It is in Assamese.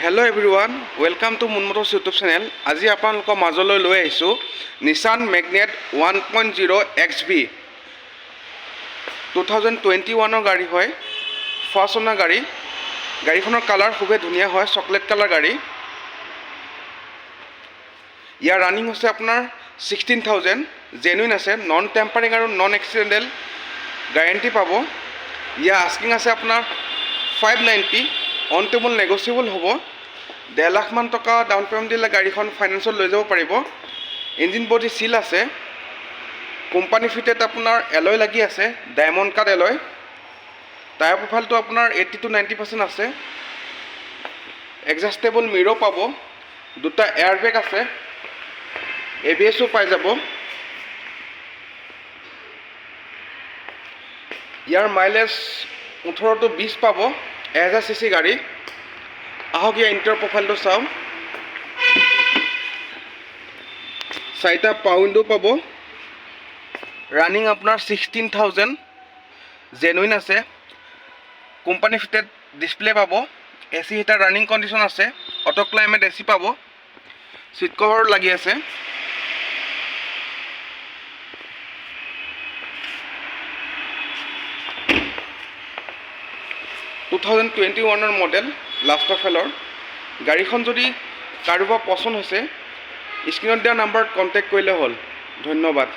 Hello' everyone, welcome to Moon Motors YouTube channel. আজি আপোনালোকৰ মাজলৈ লৈ আহিছোঁ নিছান মেগনেট 1.0 XB 2021 গাড়ী হয়। ফাৰ্ষ্ট অনাৰ গাড়ী। গাড়ীখনৰ কালাৰ খুবেই ধুনীয়া হয়, চকলেট কালাৰ গাড়ী। ইয়াৰ ৰানিং হৈছে আপোনাৰ 16,000, জেনুইন আছে, নন টেম্পাৰিং আৰু নন এক্সিডেণ্টেল গেৰাণ্টি পাব। ইয়াৰ আস্কিং আছে আপোনাৰ 590, অন টেবল নেগচিয়েবল হ'ব। 1.5 লাখ মান টকা ডাউন পে'মেণ্ট দিলে গাড়ীখন ফাইনেন্সত লৈ যাব পাৰিব। ইঞ্জিন বডি চিল আছে। কোম্পানী ফিটেড আপোনাৰ এলয় লাগি আছে, ডায়মণ্ড কাট এলয়। টায়াৰ প্ৰফাইলটো আপোনাৰ 80 to 90% আছে। এডজাষ্টেবল মিৰ' পাব, দুটা এয়াৰবেগ আছে, ABS পাই যাব। ইয়াৰ মাইলেজ 18 to 20 পাব, 1000 cc গাড়ী। আহক ইয়াৰ ইণ্টাৰ প্ৰফাইলটো চাওঁ। 4টা পাৱাৰ উইণ্ডো পাব। ৰানিং আপোনাৰ 16,000, জেনুইন আছে। কোম্পানী ফিটেড ডিছপ্লে পাব। AC হিটাৰ ৰানিং কণ্ডিশ্যন আছে। অটো ক্লাইমেট AC পাব। চিট কভাৰ লাগি আছে। টু 2021 মডেল, লাষ্ট অফ ফেলৰ। গাড়ীখন যদি কাৰোবাৰ পচন্দ হৈছে, স্ক্ৰীণত দিয়া নাম্বাৰত কণ্টেক্ট কৰিলে হ'ল। ধন্যবাদ।